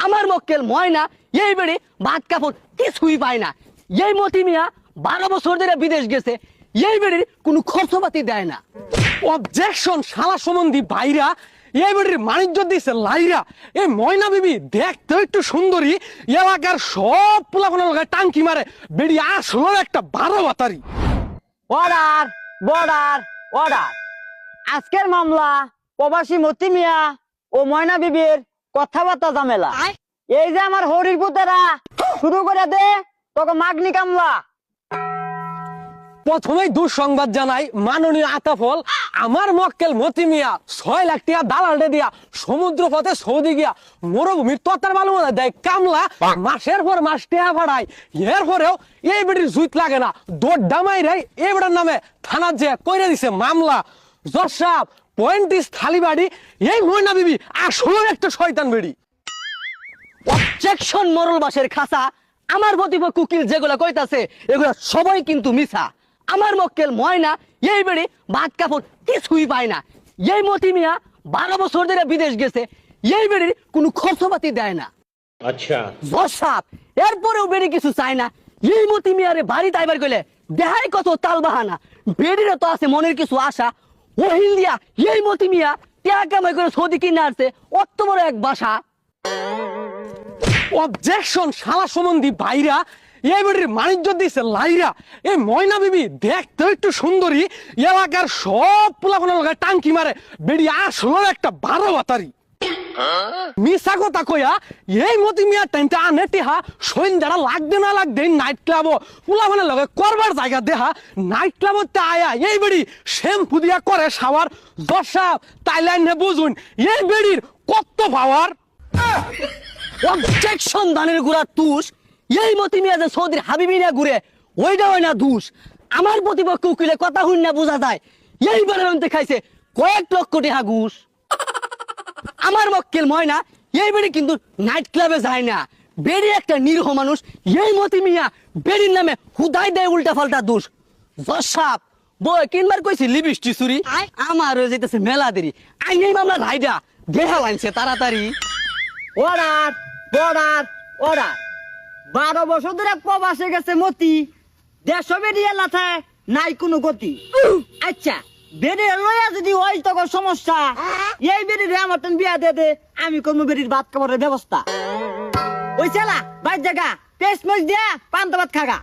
আমার মক্কেল ময়না এই বেড়ি ভাত কাপড় কিছুই পায় না। এই মতি মিয়া 12 বছর ধরে বিদেশ গেছে, এই বেড়ির কোনো খরচপাতি দেয় না। অবজেকশন শালা সম্বন্ধী ভাইরা, এই বেটির বাণিজ্য দিছে লাইরা। এই ময়না বিবি দেখতে একটু সুন্দরী, এলাকার সব পোলাপনের লগে টাঙ্কি মারে। বেড়ি আসলে একটা 12 বাতারি। Order border order. আজকের মামলা প্রবাসী মতি মিয়া ও ময়না বিবির কথাবার্তা ঝামেলা। এই যে আমার হরির পুতেরা শুরু করে দে তোকে মাগনি কামলা। প্রথমেই দুঃসংবাদ জানাই মাননীয় আতাফল, আমার মক্কেল মতি মিয়া 6 লাখ টাকা দালালে দিয়া সমুদ্র পথে সৌদি গিয়া মরুভূমির তত্তার বালু দেয় কামলা। মাসের পর মাস টাকা ভাড়ায়, এরপরেও এই বেটির জুত লাগে না। দৌড় ডামাই রে এই বেটার নামে থানা যে কইরা দিছে মামলা। জজ সাহেব পয়েন্টিস থালি বাড়ি, এই ময়না বিবি আসলে একটা শয়তান বেড়ি। অবজেকশন মরল বাসের খাসা। আমার প্রতিপক্ষ উকিল যেগুলা কইতাছে এগুলা সবাই কিন্তু মিছা। আমার মক্কেল ময়না এই বেড়ি ভাত কাপড় কিছুই পায় না। এই মতি মিয়া 12 বছর ধরে বিদেশ গেছে, এই বেড়ির কোনো খরচপাতি দেয় না। अच्छा জজ সাহেব এরপরেও বেড়ি কিছু চায় না। এই মতি মিয়ারে বাড়ি তাইবার গেলে দেহাই কত তাল বাহানা। বেড়িরে তো আছে মনের কিছু আশা। ওহিল দিয়া এই মতি মিয়া টিয়া কামাই করে সৌদি কিনে আসছে অত বড় এক বাসা। অবজেকশন শালা সম্বন্ধী ভাইরা, এই বেটির বাণিজ্য দিছে লাইরা। এই ময়না বিবি দেখতে একটু সুন্দরী, এলাকার সব পোলাপনের লগে টাঙ্কি মারে। বেড়ি আসলে একটা 12 বাতারি। মিশা কথা কইয়া এই মতি মিয়া টেন্টা আনে টিহা সন্ধ্যাটা লাগবে না লাগবে নাইট ক্লাব পোলাপনের লগে করবার জায়গা দেহা। নাইট ক্লাবতে আয়া এই বেড়ি শ্যাম্পু দিয়া করে সাওয়ার। দশা তাইলাইন নে বুঝুন এই বেড়ির কত পাওয়ার। অবজেকশন দানের গুড়া তুষ। এই মতি মিয়া যে সৌদির হাবিবি না ঘুরে ওইটা হয় না দুষ। আমার প্রতিপক্ষ উকিলে কথা হইন না বোঝা যায় এইবারের অন্তে খাইছে কয়েক লক্ষ টাকা ঘুষ। আমার মক্কেল ময়না এই বেড়ি কিন্তু নাইট ক্লাবে যায় না। বেড়ি একটা নিরীহ মানুষ। এই মতি মিয়া বেড়ির নামে হুদাই দেয় উল্টা পাল্টা দোষ। জজ সাহেব বই কিনবার কইছি লিপস্টিক চুরি, আমার হয়ে যেতেছে মেলা দেরি। আইনেই মামলা রাইডা দেহা লাইনছে তাড়াতাড়ি। Order border order. 12 বছর ধরে প্রবাসে গেছে মতি, দেশ বেরিয়ে লাথায় নাই কোনো গতি। আচ্ছা বেরিয়ে লইয়া যদি ওই তখন সমস্যা, এই বেরিয়ে আমার তেন বিয়া দে দে, আমি কোনো বেরির ভাত খাবারের ব্যবস্থা। ওই চালা বাইর জায়গা পেস্ট মরিচ দিয়া পান্তা ভাত খাগা।